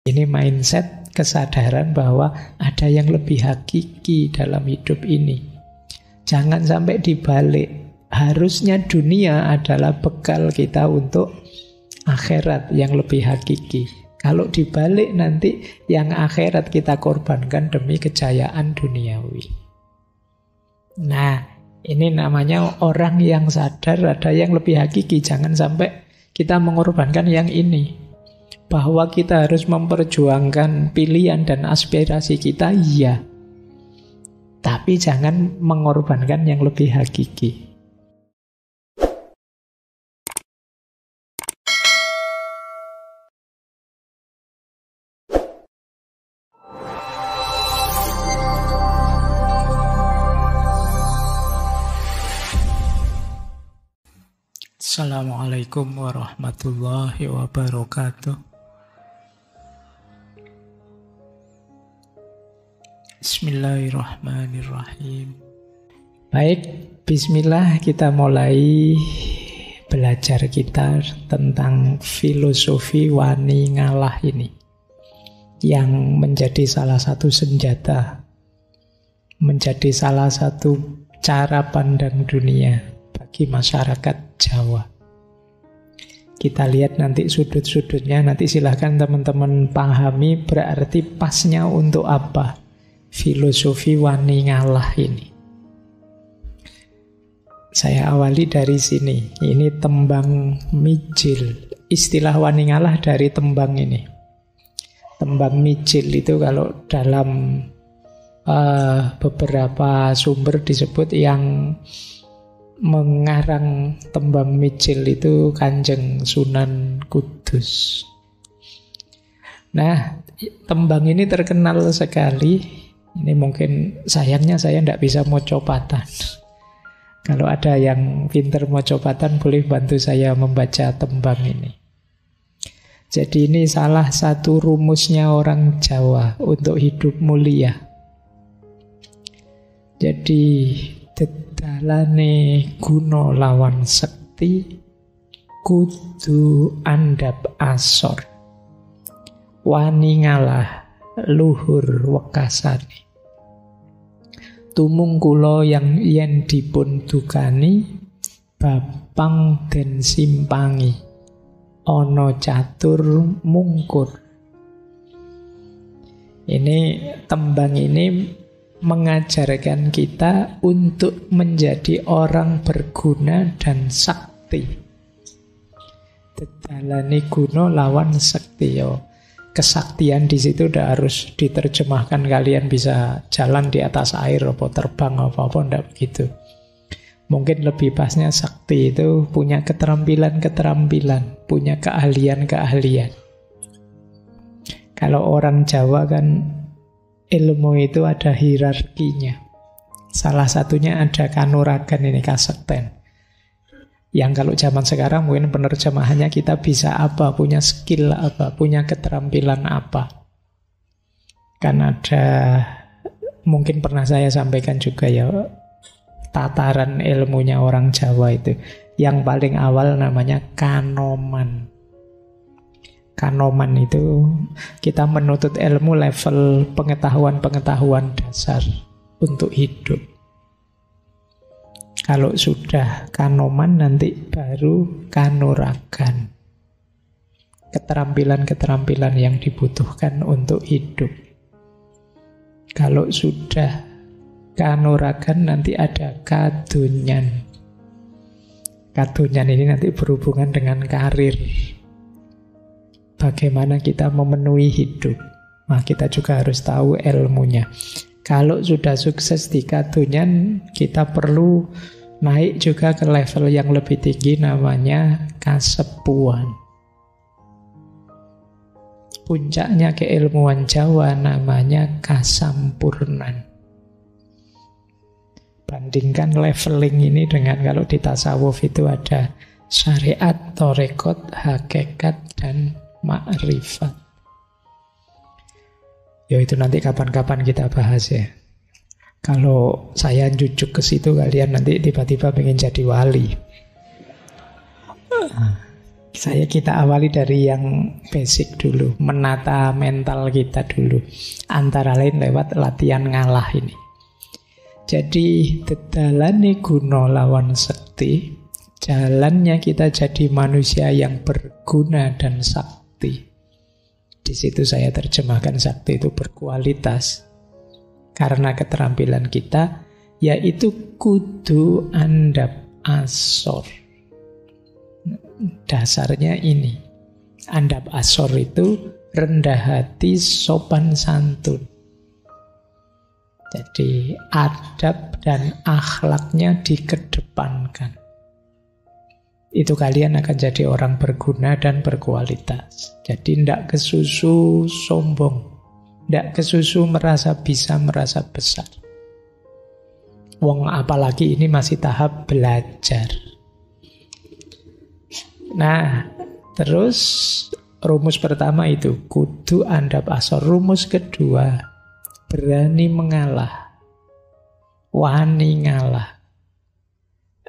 Ini mindset kesadaran bahwa ada yang lebih hakiki dalam hidup ini. Jangan sampai dibalik. Harusnya dunia adalah bekal kita untuk akhirat yang lebih hakiki. Kalau dibalik nanti yang akhirat kita korbankan demi kejayaan duniawi. Nah, ini namanya orang yang sadar ada yang lebih hakiki. Jangan sampai kita mengorbankan yang ini. Bahwa kita harus memperjuangkan pilihan dan aspirasi kita, iya. Tapi jangan mengorbankan yang lebih hakiki. Assalamualaikum warahmatullahi wabarakatuh. Bismillahirrahmanirrahim. Baik, bismillah, kita mulai belajar kita tentang filosofi wani ngalah ini, yang menjadi salah satu senjata, menjadi salah satu cara pandang dunia bagi masyarakat Jawa. Kita lihat nanti sudut-sudutnya, nanti silahkan teman-teman pahami berarti pasnya untuk apa filosofi wani ngalah ini. Saya awali dari sini. Ini tembang mijil. Istilah wani ngalah dari tembang ini. Tembang mijil itu kalau dalam beberapa sumber disebut yang mengarang tembang mijil itu Kanjeng Sunan Kudus. Nah, tembang ini terkenal sekali. Ini mungkin sayangnya saya tidak bisa mocopatan. Kalau ada yang pinter mocopatan boleh bantu saya membaca tembang ini. Jadi ini salah satu rumusnya orang Jawa untuk hidup mulia. Jadi dedalane guna lawan sekti kudu andhap asor. Wani ngalah luhur wekasane. Tumung kula yang yen dipun dukani bapang den simpangi ana catur mungkur. Ini tembang ini mengajarkan kita untuk menjadi orang berguna dan sakti. Dedalane guna lawan sekti yo. Kesaktian di situ udah harus diterjemahkan kalian bisa jalan di atas air atau terbang apa-apa, enggak begitu. Mungkin lebih pasnya sakti itu punya keterampilan-keterampilan, punya keahlian-keahlian. Kalau orang Jawa kan ilmu itu ada hierarkinya. Salah satunya ada kanuragan, ini kasekten. Yang kalau zaman sekarang mungkin penerjemahannya kita bisa apa, punya skill apa, punya keterampilan apa. Kan ada, mungkin pernah saya sampaikan juga ya, tataran ilmunya orang Jawa itu. Yang paling awal namanya kanoman. Kanoman itu kita menuntut ilmu level pengetahuan-pengetahuan dasar untuk hidup. Kalau sudah kanoman nanti baru kanuragan. Keterampilan-keterampilan yang dibutuhkan untuk hidup. Kalau sudah kanuragan nanti ada kadunyan. Kadunyan ini nanti berhubungan dengan karir. Bagaimana kita memenuhi hidup. Nah, kita juga harus tahu ilmunya. Kalau sudah sukses di kadunyan, kita perlu naik juga ke level yang lebih tinggi, namanya kasepuan. Puncaknya keilmuan Jawa namanya kasampurnan. Bandingkan leveling ini dengan kalau di tasawuf itu ada syariat, torekot, hakikat, dan ma'rifat. Ya itu nanti kapan-kapan kita bahas ya. Kalau saya jujuk ke situ kalian nanti tiba-tiba pengen jadi wali. Kita awali dari yang basic dulu, menata mental kita dulu. Antara lain lewat latihan ngalah ini. Jadi dedalane guna lawan sekti, jalannya kita jadi manusia yang berguna dan sakti. Di situ saya terjemahkan sakti itu berkualitas. Karena keterampilan kita yaitu kudu andap asor. Dasarnya ini. Andap asor itu rendah hati, sopan santun. Jadi adab dan akhlaknya dikedepankan. Itu kalian akan jadi orang berguna dan berkualitas. Jadi tidak kesusu sombong. Tidak kesusu merasa bisa, merasa besar. Wong apalagi ini masih tahap belajar. Nah, terus rumus pertama itu kudu andap asor. Rumus kedua, berani mengalah, wani ngalah,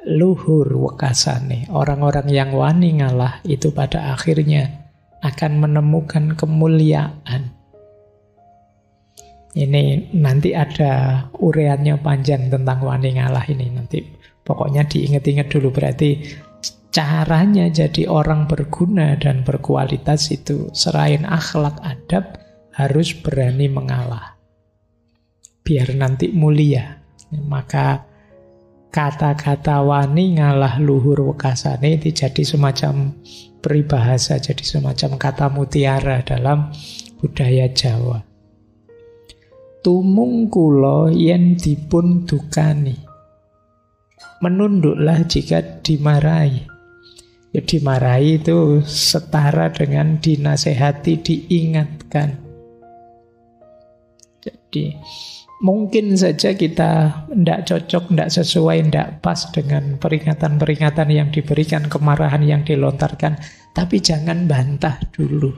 luhur wekasane. Orang-orang yang wani ngalah itu pada akhirnya akan menemukan kemuliaan. Ini nanti ada ureannya panjang tentang wani ngalah ini. Nanti pokoknya diingat-ingat dulu. Berarti caranya jadi orang berguna dan berkualitas itu selain akhlak adab harus berani mengalah. Biar nanti mulia. Maka kata-kata wani ngalah luhur wekasane itu jadi semacam peribahasa, jadi semacam kata mutiara dalam budaya Jawa. Tumung kula yen dipun dukani, menunduklah jika dimarahi. Ya, dimarahi itu setara dengan dinasehati, diingatkan. Jadi mungkin saja kita tidak cocok, tidak sesuai, tidak pas dengan peringatan-peringatan yang diberikan, kemarahan yang dilontarkan. Tapi jangan bantah dulu.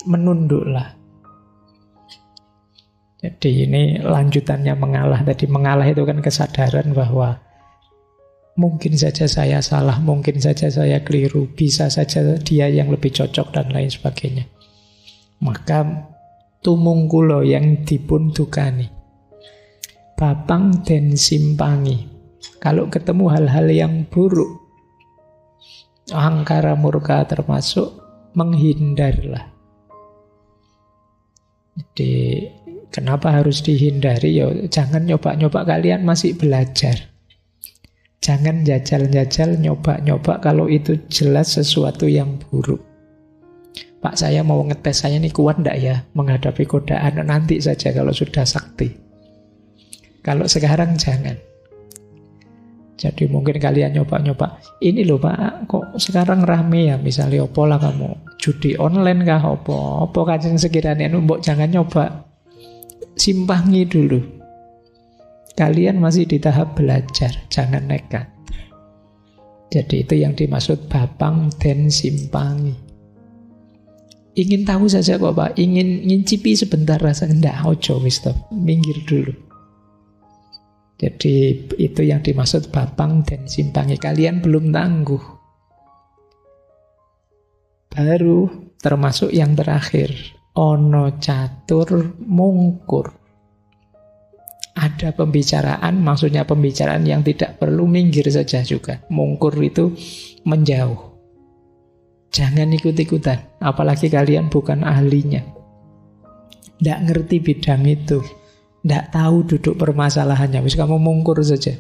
Menunduklah. Jadi ini lanjutannya mengalah. Tadi mengalah itu kan kesadaran bahwa mungkin saja saya salah, mungkin saja saya keliru, bisa saja dia yang lebih cocok dan lain sebagainya. Maka tumung kula yang dipun dukani, babang den simpangi. Kalau ketemu hal-hal yang buruk, angkara murka termasuk, menghindarlah. Jadi kenapa harus dihindari? Ya, jangan nyoba-nyoba, kalian masih belajar. Jangan jajal-jajal, nyoba-nyoba kalau itu jelas sesuatu yang buruk. Pak, saya mau ngetes, saya ini kuat enggak ya menghadapi godaan? Nanti saja kalau sudah sakti. Kalau sekarang jangan. Jadi mungkin kalian nyoba-nyoba. Ini loh Pak, kok sekarang rame ya, misalnya opo lah kamu, judi online kah opo kajeng sekiranya, mbok jangan nyoba. Simpangi dulu. Kalian masih di tahap belajar, jangan nekat. Jadi itu yang dimaksud babang den simpangi. Ingin tahu saja kok Pak, ingin ngincipi sebentar rasanya, ndak, ojo wis to, minggir dulu. Jadi itu yang dimaksud babang den simpangi. Kalian belum tangguh. Baru termasuk yang terakhir, ono catur mungkur. Ada pembicaraan, maksudnya pembicaraan yang tidak perlu, minggir saja juga. Mungkur itu menjauh. Jangan ikut-ikutan, apalagi kalian bukan ahlinya. Tidak ngerti bidang itu, tidak tahu duduk permasalahannya, wis kamu mungkur saja.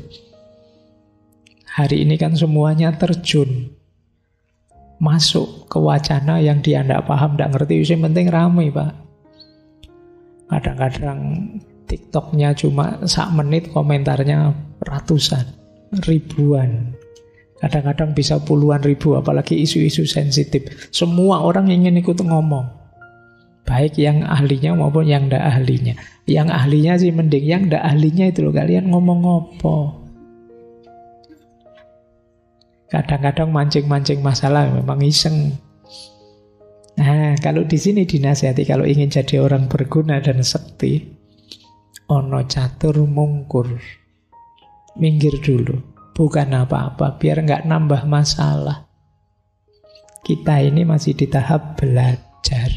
Hari ini kan semuanya terjun, masuk ke wacana yang dia tidak paham, tidak ngerti. Yang penting ramai Pak. Kadang-kadang TikToknya cuma 1 menit, komentarnya ratusan, ribuan. Kadang-kadang bisa puluhan ribu, apalagi isu-isu sensitif. Semua orang ingin ikut ngomong. Baik yang ahlinya maupun yang tidak ahlinya. Yang ahlinya sih mending, yang tidak ahlinya itu loh, kalian ngomong apa? Kadang-kadang mancing-mancing masalah, memang iseng. Nah, kalau di sini dinasihati, kalau ingin jadi orang berguna dan sekti, ono catur mungkur, minggir dulu, bukan apa-apa, biar nggak nambah masalah. Kita ini masih di tahap belajar.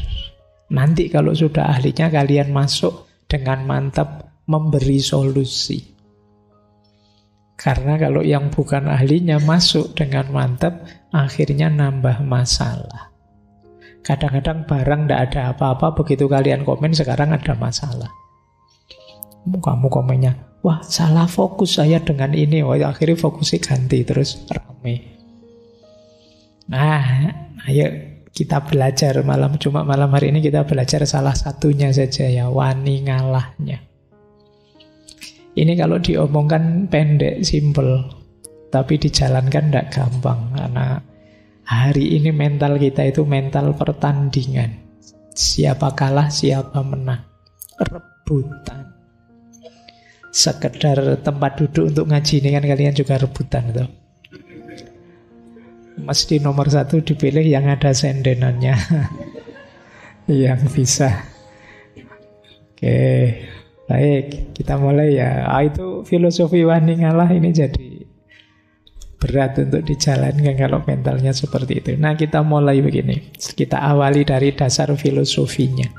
Nanti kalau sudah ahlinya, kalian masuk dengan mantap memberi solusi. Karena kalau yang bukan ahlinya masuk dengan mantap, akhirnya nambah masalah. Kadang-kadang barang tidak ada apa-apa, begitu kalian komen sekarang ada masalah. Kamu komennya, wah salah fokus saya dengan ini. Wah, akhirnya fokusnya ganti, terus rame. Nah, ayo kita belajar cuma malam hari ini kita belajar salah satunya saja ya, wani ngalahnya. Ini kalau diomongkan pendek, simple, tapi dijalankan tidak gampang. Karena hari ini mental kita itu mental pertandingan. Siapa kalah, siapa menang. Rebutan. Sekedar tempat duduk untuk ngaji ini kan kalian juga rebutan tuh. Mesti nomor 1 dipilih yang ada sendenannya. Yang bisa. Oke, baik, kita mulai ya. Itu filosofi wani ngalah ini jadi berat untuk dijalankan kalau mentalnya seperti itu. Nah, kita mulai begini. Kita awali dari dasar filosofinya.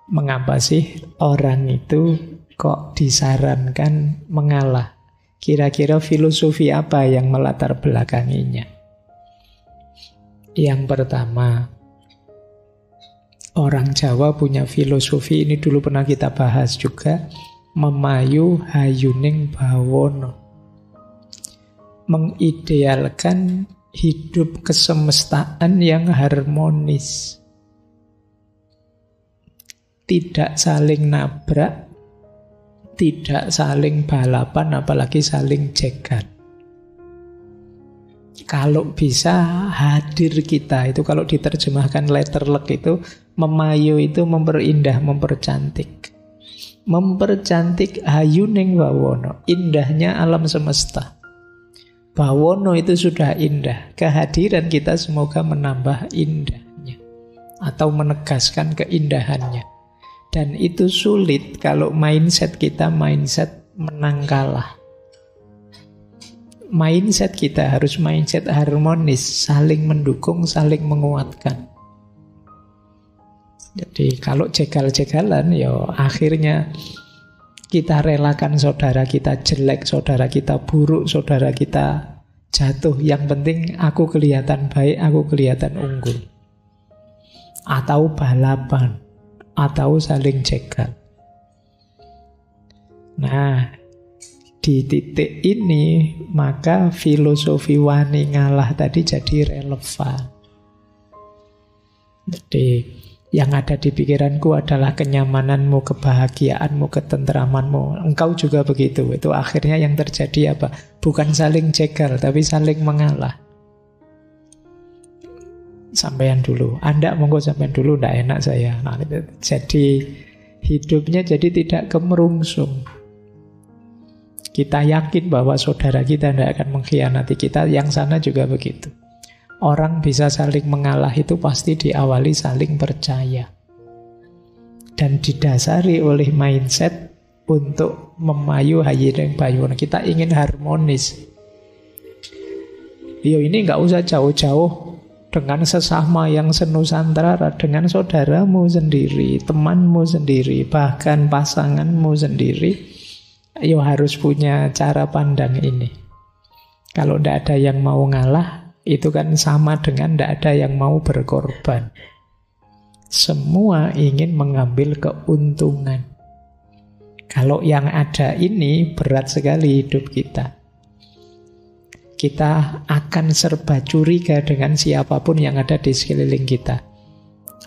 Mengapa sih orang itu kok disarankan mengalah? Kira-kira filosofi apa yang melatar belakanginya? Yang pertama, orang Jawa punya filosofi, ini dulu pernah kita bahas juga, memayu hayuning bawono. Mengidealkan hidup kesemestaan yang harmonis. Tidak saling nabrak, tidak saling balapan, apalagi saling cegat. Kalau bisa hadir kita, itu kalau diterjemahkan letterlek itu, memayu itu memperindah, mempercantik. Mempercantik hayuning bawono, indahnya alam semesta. Bawono itu sudah indah, kehadiran kita semoga menambah indahnya atau menegaskan keindahannya. Dan itu sulit kalau mindset kita mindset menang kalah. Mindset kita harus mindset harmonis, saling mendukung, saling menguatkan. Jadi kalau jegal-jegalan, ya akhirnya kita relakan saudara kita jelek, saudara kita buruk, saudara kita jatuh. Yang penting aku kelihatan baik, aku kelihatan unggul. Atau balapan, atau saling jegal. Nah, di titik ini maka filosofi wani ngalah tadi jadi relevan. Jadi yang ada di pikiranku adalah kenyamananmu, kebahagiaanmu, ketentramanmu. Engkau juga begitu. Itu akhirnya yang terjadi apa? Bukan saling jegal, tapi saling mengalah. Sampean dulu, Anda monggo sampean dulu, tidak enak saya. Nah, jadi hidupnya jadi tidak kemerungsung. Kita yakin bahwa saudara kita tidak akan mengkhianati kita, yang sana juga begitu. Orang bisa saling mengalah itu pasti diawali saling percaya. Dan didasari oleh mindset untuk memayu hayireng bayun. Kita ingin harmonis. Yo, ini nggak usah jauh-jauh dengan sesama yang senusantara, dengan saudaramu sendiri, temanmu sendiri, bahkan pasanganmu sendiri. Yo harus punya cara pandang ini. Kalau tidak ada yang mau ngalah, itu kan sama dengan tidak ada yang mau berkorban. Semua ingin mengambil keuntungan. Kalau yang ada ini berat sekali hidup kita. Kita akan serba curiga dengan siapapun yang ada di sekeliling kita.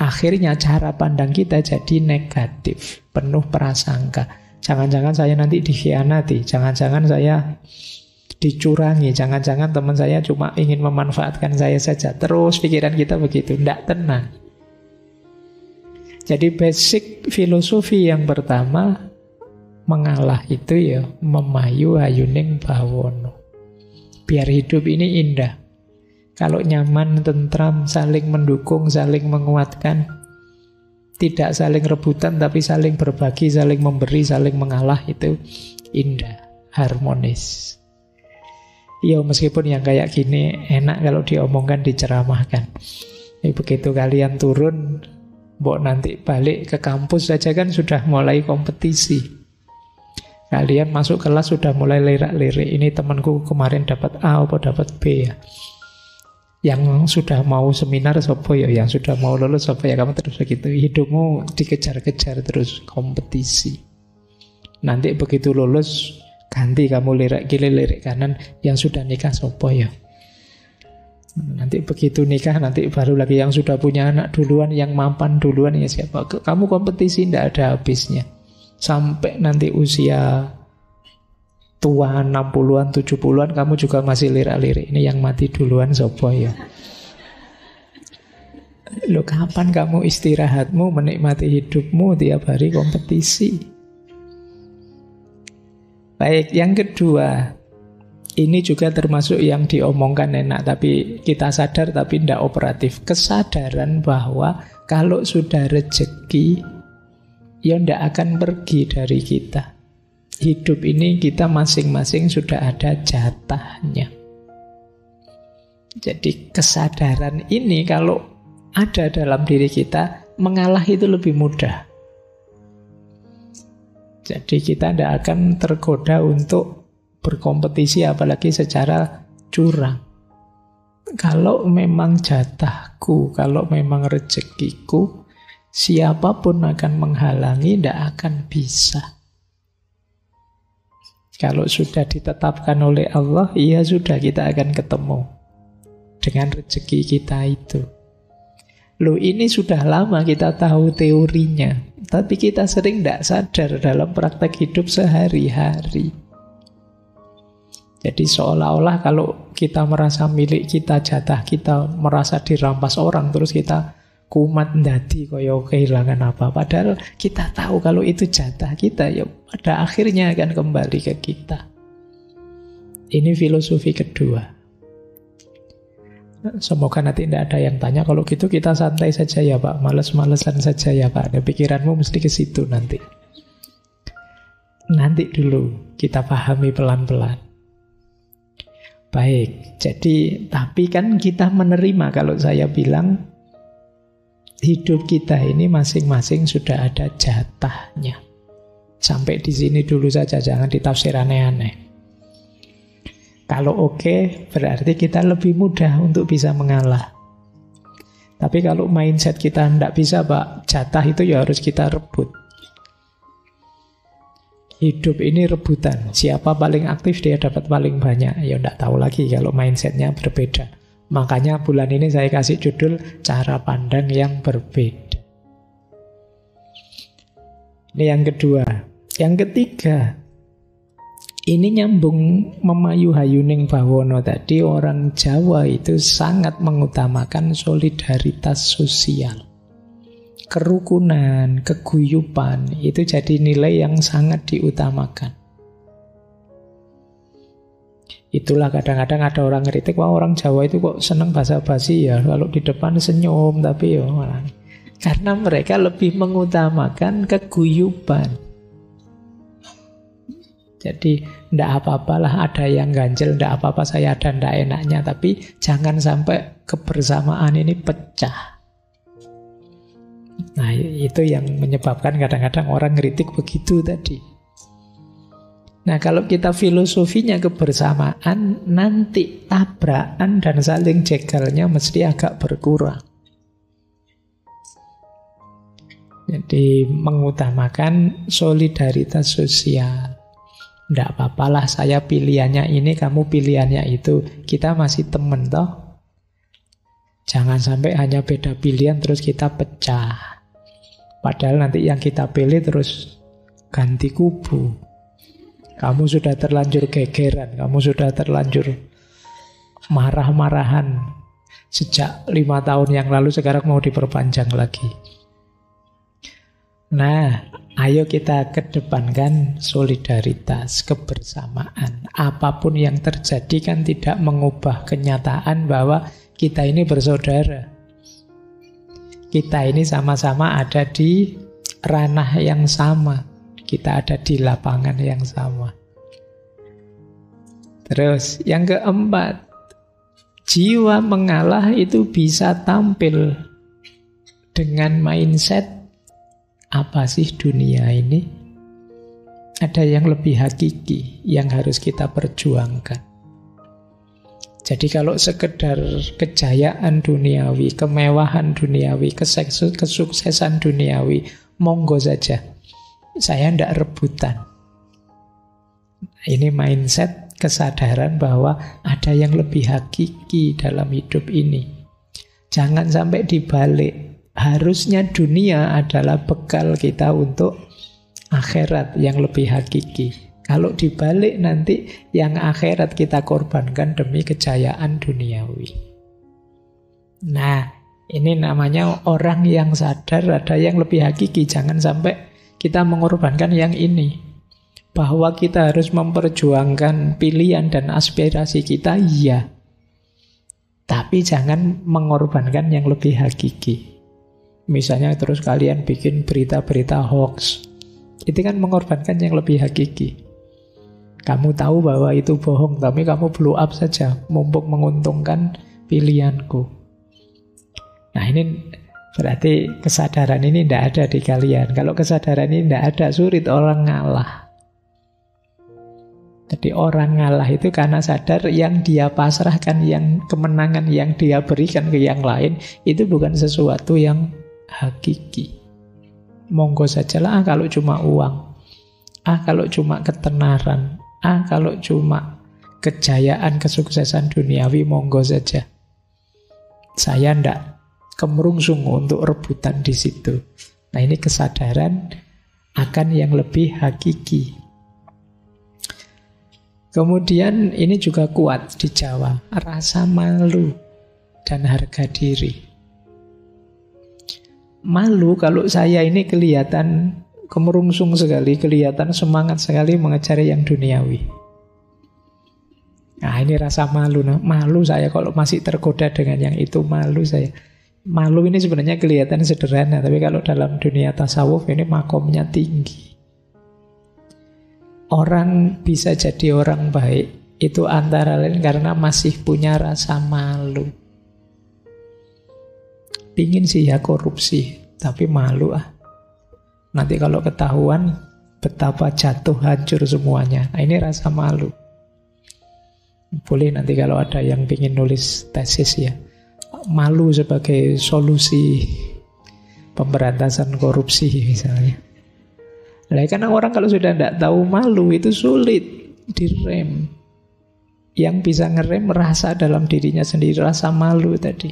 Akhirnya cara pandang kita jadi negatif, penuh prasangka. Jangan-jangan saya nanti dikhianati, jangan-jangan saya dicurangi, jangan-jangan teman saya cuma ingin memanfaatkan saya saja. Terus pikiran kita begitu, tidak tenang. Jadi basic filosofi yang pertama, mengalah itu ya memayu hayuning bawono. Biar hidup ini indah. Kalau nyaman, tentram, saling mendukung, saling menguatkan, tidak saling rebutan tapi saling berbagi, saling memberi, saling mengalah, itu indah, harmonis. Ya meskipun yang kayak gini enak kalau diomongkan, diceramahkan. Begitu kalian turun, mbok nanti balik ke kampus saja kan sudah mulai kompetisi. Kalian masuk kelas sudah mulai lirak-lirik. Ini temanku kemarin dapat A atau dapat B ya. Yang sudah mau seminar sopo ya, yang sudah mau lulus sopo ya. Kamu terus begitu, hidupmu dikejar-kejar terus, kompetisi. Nanti begitu lulus ganti, kamu lirik kiri lirik kanan, yang sudah nikah sopo ya. Nanti begitu nikah, nanti baru lagi yang sudah punya anak duluan, yang mapan duluan ya siapa. Kamu kompetisi tidak ada habisnya. Sampai nanti usia tua 60-an, 70-an, kamu juga masih lirik-lirik. Ini yang mati duluan sopo ya. Loh, kapan kamu istirahatmu, menikmati hidupmu, tiap hari kompetisi? Baik, yang kedua, ini juga termasuk yang diomongkan enak, tapi kita sadar tapi tidak operatif. Kesadaran bahwa kalau sudah rezeki, ya tidak akan pergi dari kita. Hidup ini kita masing-masing sudah ada jatahnya. Jadi kesadaran ini kalau ada dalam diri kita, mengalah itu lebih mudah. Jadi kita tidak akan tergoda untuk berkompetisi apalagi secara curang. Kalau memang jatahku, kalau memang rezekiku, siapapun akan menghalangi, tidak akan bisa. Kalau sudah ditetapkan oleh Allah, ya sudah, kita akan ketemu dengan rezeki kita itu. Loh, ini sudah lama kita tahu teorinya, tapi kita sering tidak sadar dalam praktek hidup sehari-hari. Jadi seolah-olah kalau kita merasa milik kita, jatah kita, merasa dirampas orang, terus kita kumat ndadi kaya kehilangan apa. Padahal kita tahu kalau itu jatah kita, ya pada akhirnya akan kembali ke kita. Ini filosofi kedua. Semoga nanti tidak ada yang tanya, kalau gitu kita santai saja ya Pak, males-malesan saja ya Pak. Ada pikiranmu mesti ke situ nanti. Nanti dulu kita pahami pelan-pelan. Baik, jadi tapi kan kita menerima kalau saya bilang hidup kita ini masing-masing sudah ada jatahnya. Sampai di sini dulu saja, jangan ditafsir aneh-aneh. Kalau oke, berarti kita lebih mudah untuk bisa mengalah. Tapi kalau mindset kita tidak bisa Pak, jatah itu ya harus kita rebut. Hidup ini rebutan. Siapa paling aktif dia dapat paling banyak. Ya tidak tahu lagi kalau mindsetnya berbeda. Makanya bulan ini saya kasih judul cara pandang yang berbeda. Ini yang kedua. Yang ketiga, ini nyambung memayu hayuning bawono tadi. Orang Jawa itu sangat mengutamakan solidaritas sosial. Kerukunan, keguyupan, itu jadi nilai yang sangat diutamakan. Itulah kadang-kadang ada orang kritik, wah orang Jawa itu kok seneng basa-basi ya, kalau di depan senyum, tapi ya malah. Karena mereka lebih mengutamakan keguyupan. Jadi ndak apa-apalah ada yang ganjel, ndak apa-apa saya ada ndak enaknya, tapi jangan sampai kebersamaan ini pecah. Nah, itu yang menyebabkan kadang-kadang orang ngeritik begitu tadi. Nah, kalau kita filosofinya kebersamaan, nanti tabrakan dan saling jegalnya mesti agak berkurang. Jadi mengutamakan solidaritas sosial. Tidak apa-apalah saya pilihannya ini, kamu pilihannya itu. Kita masih temen toh. Jangan sampai hanya beda pilihan terus kita pecah. Padahal nanti yang kita pilih terus ganti kubu. Kamu sudah terlanjur gegeran, kamu sudah terlanjur marah-marahan sejak 5 tahun yang lalu, sekarang mau diperpanjang lagi. Nah, ayo kita kedepankan solidaritas, kebersamaan. Apapun yang terjadi kan tidak mengubah kenyataan bahwa kita ini bersaudara. Kita ini sama-sama ada di ranah yang sama. Kita ada di lapangan yang sama. Terus yang keempat, jiwa mengalah itu bisa tampil dengan mindset, apa sih dunia ini? Ada yang lebih hakiki yang harus kita perjuangkan. Jadi kalau sekedar kejayaan duniawi, kemewahan duniawi, kesuksesan duniawi, monggo saja. Saya tidak rebutan. Ini mindset kesadaran bahwa ada yang lebih hakiki dalam hidup ini. Jangan sampai dibalik. Harusnya dunia adalah bekal kita untuk akhirat yang lebih hakiki. Kalau dibalik nanti yang akhirat kita korbankan demi kejayaan duniawi. Nah, ini namanya orang yang sadar ada yang lebih hakiki. Jangan sampai kita mengorbankan yang ini. Bahwa kita harus memperjuangkan pilihan dan aspirasi kita, iya. Tapi jangan mengorbankan yang lebih hakiki. Misalnya terus kalian bikin berita-berita hoax. Itu kan mengorbankan yang lebih hakiki. Kamu tahu bahwa itu bohong, tapi kamu blow up saja, mumpung menguntungkan pilihanku. Nah ini berarti kesadaran ini tidak ada di kalian. Kalau kesadaran ini tidak ada, sulit orang ngalah. Jadi orang ngalah itu karena sadar yang dia pasrahkan, yang kemenangan yang dia berikan ke yang lain, itu bukan sesuatu yang hakiki. Monggo sajalah kalau cuma uang, kalau cuma ketenaran, kalau cuma kejayaan, kesuksesan duniawi, monggo saja. Saya ndak kemerungsung untuk rebutan di situ. Nah ini kesadaran akan yang lebih hakiki. Kemudian ini juga kuat di Jawa, rasa malu dan harga diri. Malu kalau saya ini kelihatan kemerungsung sekali, kelihatan semangat sekali mengejar yang duniawi. Nah ini rasa malu. Nah, malu saya kalau masih tergoda dengan yang itu, malu saya. Malu ini sebenarnya kelihatan sederhana, tapi kalau dalam dunia tasawuf ini makomnya tinggi. Orang bisa jadi orang baik itu antara lain karena masih punya rasa malu. Pingin sih ya korupsi, tapi malu Nanti kalau ketahuan betapa jatuh hancur semuanya. Nah ini rasa malu. Boleh nanti kalau ada yang pingin nulis tesis ya, malu sebagai solusi pemberantasan korupsi misalnya. Nah, karena orang kalau sudah tidak tahu malu itu sulit direm. Yang bisa ngerem rasa dalam dirinya sendiri, rasa malu tadi.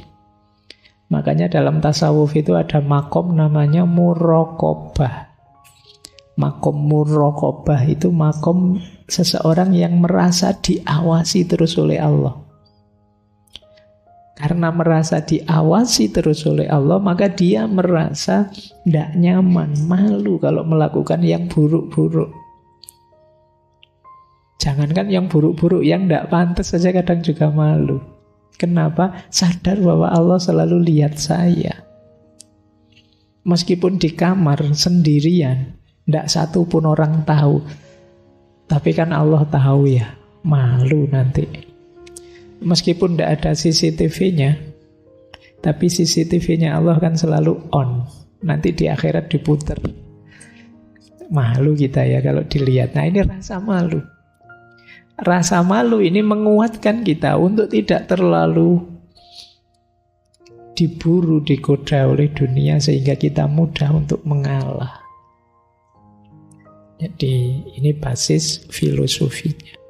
Makanya dalam tasawuf itu ada makom namanya muraqabah. Makom muraqabah itu makom seseorang yang merasa diawasi terus oleh Allah. Karena merasa diawasi terus oleh Allah, maka dia merasa tidak nyaman, malu kalau melakukan yang buruk-buruk. Jangankan yang buruk-buruk, yang tidak pantas saja kadang juga malu. Kenapa? Sadar bahwa Allah selalu lihat saya. Meskipun di kamar sendirian, tidak satu pun orang tahu. Tapi kan Allah tahu ya, malu nanti. Meskipun tidak ada CCTV-nya, tapi CCTV-nya Allah kan selalu on. Nanti di akhirat diputer. Malu kita ya kalau dilihat. Nah ini rasa malu. Rasa malu ini menguatkan kita untuk tidak terlalu diburu, digoda oleh dunia sehingga kita mudah untuk mengalah. Jadi ini basis filosofinya.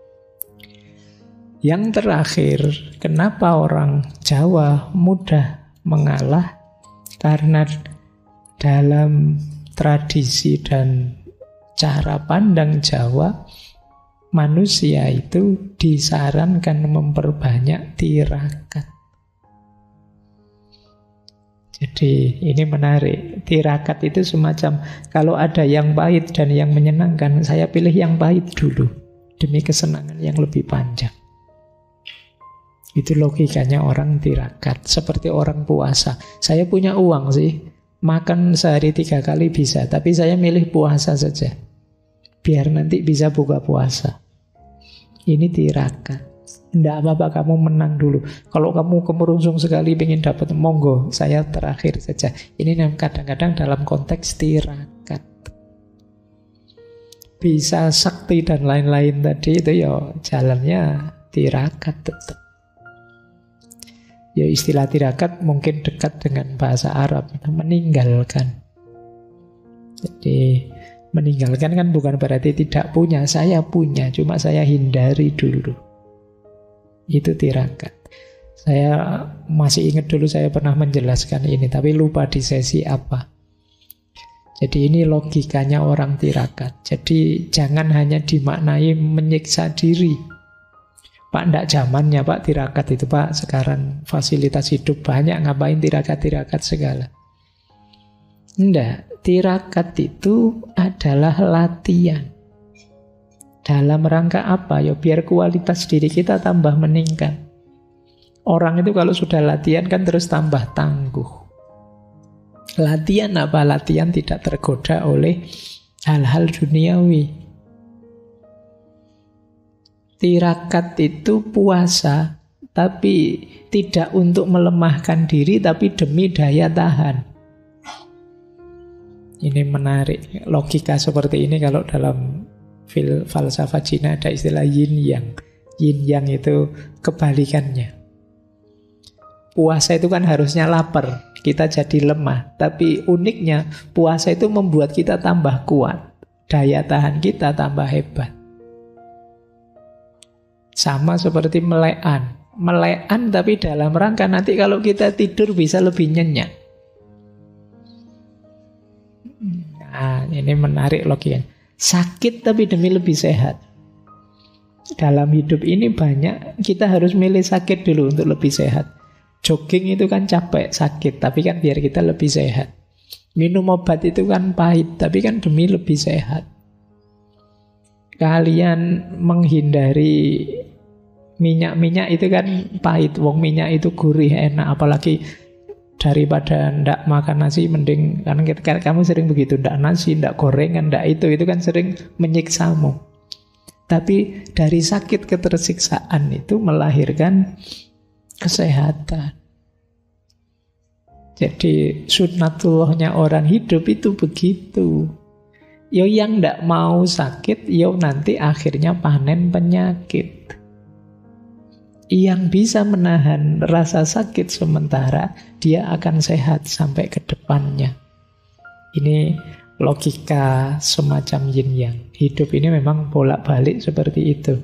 Yang terakhir, kenapa orang Jawa mudah mengalah? Karena dalam tradisi dan cara pandang Jawa, manusia itu disarankan memperbanyak tirakat. Jadi ini menarik. Tirakat itu semacam kalau ada yang pahit dan yang menyenangkan, saya pilih yang pahit dulu demi kesenangan yang lebih panjang. Itu logikanya orang tirakat. Seperti orang puasa. Saya punya uang sih, makan sehari 3 kali bisa, tapi saya milih puasa saja biar nanti bisa buka puasa. Ini tirakat. Tidak apa-apa kamu menang dulu. Kalau kamu kemerungsung sekali ingin dapat, monggo, saya terakhir saja. Ini kadang-kadang dalam konteks tirakat. Bisa sakti dan lain-lain tadi itu ya jalannya tirakat tetap. Ya istilah tirakat mungkin dekat dengan bahasa Arab, meninggalkan. Jadi meninggalkan kan bukan berarti tidak punya, saya punya, cuma saya hindari dulu. Itu tirakat. Saya masih ingat dulu saya pernah menjelaskan ini, tapi lupa di sesi apa. Jadi ini logikanya orang tirakat. Jadi jangan hanya dimaknai menyiksa diri. Pak, ndak zamannya Pak tirakat itu Pak. Sekarang fasilitas hidup banyak, ngapain tirakat-tirakat segala. Ndak, tirakat itu adalah latihan. Dalam rangka apa? Ya biar kualitas diri kita tambah meningkat. Orang itu kalau sudah latihan kan terus tambah tangguh. Latihan apa? Latihan tidak tergoda oleh hal-hal duniawi. Tirakat itu puasa, tapi tidak untuk melemahkan diri, tapi demi daya tahan. Ini menarik. Logika seperti ini kalau dalam falsafah Cina ada istilah yin yang. Yin yang itu kebalikannya. Puasa itu kan harusnya lapar, kita jadi lemah. Tapi uniknya puasa itu membuat kita tambah kuat. Daya tahan kita tambah hebat. Sama seperti melekan. Melekan tapi dalam rangka nanti kalau kita tidur bisa lebih nyenyak. Nah, ini menarik logikanya. Sakit tapi demi lebih sehat. Dalam hidup ini banyak kita harus milih sakit dulu untuk lebih sehat. Jogging itu kan capek, sakit, tapi kan biar kita lebih sehat. Minum obat itu kan pahit, tapi kan demi lebih sehat. Kalian menghindari minyak-minyak itu kan pahit. Wong minyak itu gurih, enak. Apalagi daripada ndak makan nasi, mending kan kamu sering begitu, ndak nasi, ndak gorengan, ndak itu kan sering menyiksamu. Tapi dari sakit ketersiksaan itu melahirkan kesehatan. Jadi sunnatullahnya orang hidup itu begitu. Yo yang ndak mau sakit, yo nanti akhirnya panen penyakit. Yang bisa menahan rasa sakit sementara, dia akan sehat sampai ke depannya. Ini logika semacam yin yang. Hidup ini memang bolak-balik seperti itu.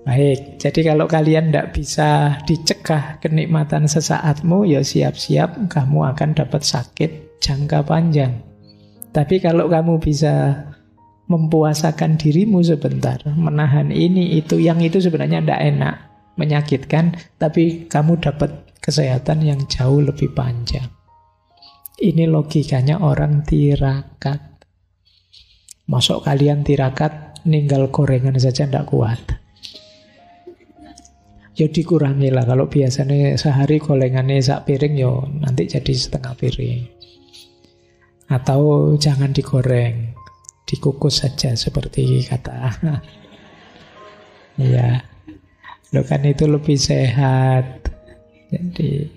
Baik, jadi kalau kalian tidak bisa dicegah kenikmatan sesaatmu, ya siap-siap kamu akan dapat sakit jangka panjang. Tapi kalau kamu bisa mempuasakan dirimu sebentar, menahan ini, itu, yang itu sebenarnya tidak enak, menyakitkan, tapi kamu dapat kesehatan yang jauh lebih panjang. Ini logikanya orang tirakat. Masuk kalian tirakat, ninggal gorengan saja tidak kuat. Ya dikurangilah. Kalau biasanya sehari gorengannya sak piring, ya nanti jadi setengah piring. Atau jangan digoreng, dikukus saja seperti kata. Ya, lo kan itu lebih sehat. Jadi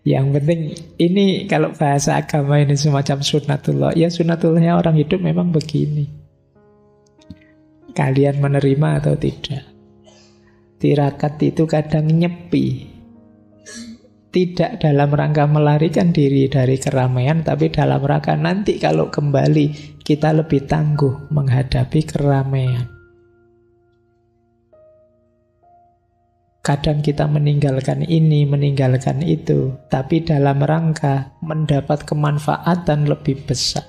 yang penting ini kalau bahasa agama ini semacam sunnatullah. Ya sunnatullahnya orang hidup memang begini. Kalian menerima atau tidak? Tirakat itu kadang nyepi. Tidak dalam rangka melarikan diri dari keramaian, tapi dalam rangka nanti kalau kembali kita lebih tangguh menghadapi keramaian. Kadang kita meninggalkan ini, meninggalkan itu, tapi dalam rangka mendapat kemanfaatan lebih besar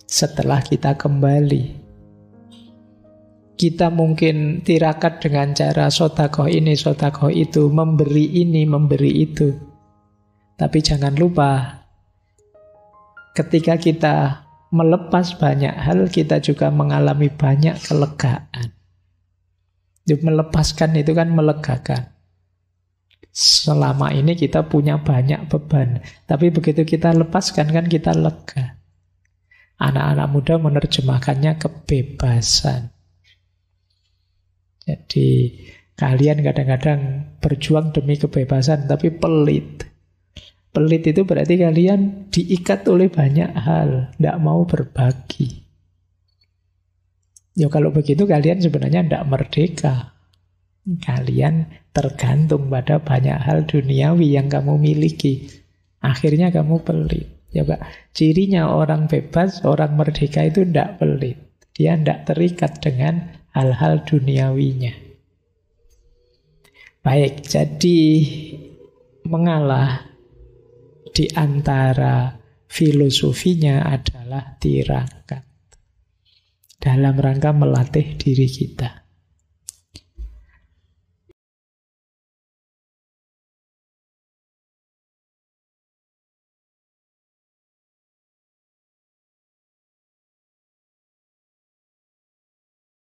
setelah kita kembali. Kita mungkin tirakat dengan cara sedekah ini, sedekah itu, memberi ini, memberi itu. Tapi jangan lupa, ketika kita melepas banyak hal, kita juga mengalami banyak kelegaan. Melepaskan itu kan melegakan. Selama ini kita punya banyak beban, tapi begitu kita lepaskan kan kita lega. Anak-anak muda menerjemahkannya kebebasan. Jadi kalian kadang-kadang berjuang demi kebebasan tapi pelit. Pelit itu berarti kalian diikat oleh banyak hal, tidak mau berbagi. Ya kalau begitu kalian sebenarnya tidak merdeka. Kalian tergantung pada banyak hal duniawi yang kamu miliki. Akhirnya kamu pelit. Ya Pak, cirinya orang bebas, orang merdeka itu tidak pelit. Dia tidak terikat dengan hal-hal duniawinya. Baik, jadi mengalah di antara filosofinya adalah tirakat. Dalam rangka melatih diri kita.